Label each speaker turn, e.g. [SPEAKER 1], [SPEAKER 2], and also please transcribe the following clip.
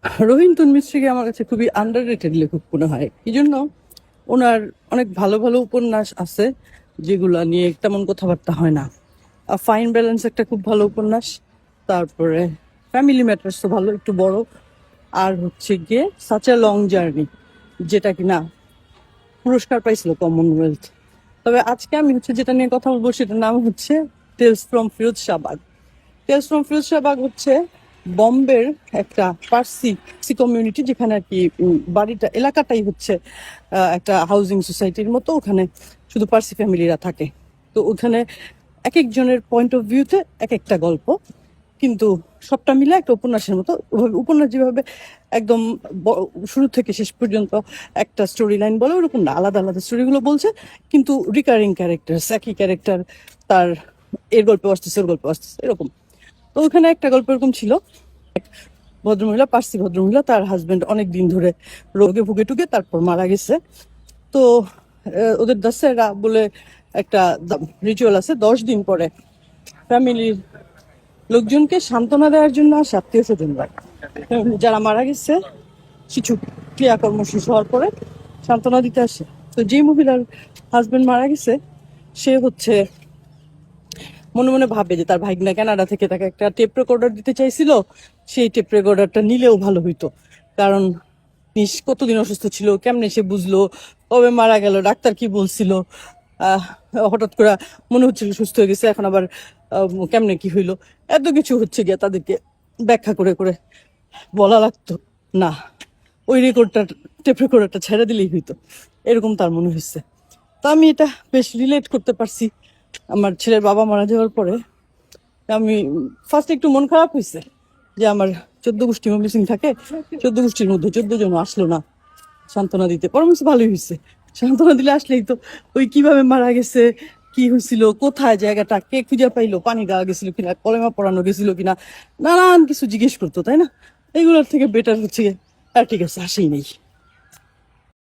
[SPEAKER 1] রোহিন্তন মিস্ত্রিকে আমার কাছে খুবই আন্ডার রেটেড লেখক মনে হয়। এই জন্য ওনার অনেক ভালো ভালো উপন্যাস আছে যেগুলা নিয়ে তেমন কথাবার্তা হয় না। ফাইন ব্যালেন্স একটা খুব ভালো উপন্যাস, তারপরে ফ্যামিলি ম্যাটার্স তো ভালো, একটু বড়, আর হচ্ছে গিয়ে সাচ এ লং জার্নি, যেটা কিনা পুরস্কার পাইছিল কমনওয়েলথ। তবে আজকে আমি হচ্ছে যেটা নিয়ে কথা বলবো সেটার নাম হচ্ছে tales from Firoz Shahbag. Tales from Firoz Shahbag হচ্ছে বম্বের একটা পার্সি কমিউনিটি, যেখানে আর কি বাড়িটা এলাকাটাই হচ্ছে একটা হাউজিং সোসাইটির মতো। ওখানে শুধু পার্সি ফ্যামিলিরা থাকে। তো ওখানে এক একজনের পয়েন্ট অফ ভিউতে এক একটা গল্প, কিন্তু সবটা মিলে একটা উপন্যাসের মতো। উপন্যাস যেভাবে একদম শুরু থেকে শেষ পর্যন্ত একটা স্টোরি লাইন বলে, ওরকম না, আলাদা আলাদা স্টোরিগুলো বলছে, কিন্তু রিকারিং ক্যারেক্টার, একই ক্যারেক্টার, তার এর গল্প আসতেছে ওর গল্প আসতেছে এরকম। তো ওখানে একটা গল্প এরকম ছিল, এক ভদ্রমহিলা, পার্সি ভদ্রমহিলা, তার হাজবেন্ড অনেক দিন ধরে রোগে ভুগে টুগে তারপর মারা গেছে। তো ওদের দাসেরা বলে একটা রিচুয়াল আছে, 10 দিন পরে ফ্যামিলির লোকজনকে সান্ত্বনা দেওয়ার জন্য আসে আত্মীয় স্বজনরা, যারা মারা গেছে কিছু ক্রিয়াকর্ম শেষ হওয়ার পরে সান্ত্বনা দিতে আসে। তো যে মহিলার হাজবেন্ড মারা গেছে সে হচ্ছে মনে মনে ভাবে যে তার ভাইগনা কানাডা থেকে তাকে একটা টেপ রেকর্ডার দিতে চাইছিল, সেই টেপ রেকর্ডারটা নিলেও ভালো হইতো, কারণ কতদিন অসুস্থ ছিল, কেমনে সে বুঝলো, কবে মারা গেল, ডাক্তার কি বলছিল, আহ হঠাৎ করে মনে হচ্ছিল সুস্থ হয়ে গেছে, এখন আবার কেমনে কি হইলো, এত কিছু হচ্ছে গিয়া তাদেরকে ব্যাখ্যা করে করে বলা লাগতো না, ওই রেকর্ডটা, টেপ রেকর্ডারটা ছেড়ে দিলেই হইতো, এরকম তার মনে হয়েছে। তো আমি এটা বেশ রিলেট করতে পারছি আমার ছেলের বাবা মারা যাওয়ার পরে। আমি ফার্স্ট একটু মন খারাপ হয়েছে যে আমার 14 গোষ্ঠী মিসিং থাকে, 14 গোষ্ঠীর মধ্যে 14 জন আসলো না সান্ত্বনা দিতে। পরামর্শ ভালোই হয়েছে, সান্ত্বনা দিলে আসলেই তো ওই কিভাবে মারা গেছে, কি হয়েছিল, কোথায় জায়গাটা, কে খুঁজে পাইলো, পানি দেওয়া গেছিল কিনা, কলেমা পড়ানো গেছিল কিনা, নানান কিছু জিজ্ঞেস করতো, তাই না? এইগুলোর থেকে বেটার হচ্ছে আর ঠিক আছে আসেই নেই।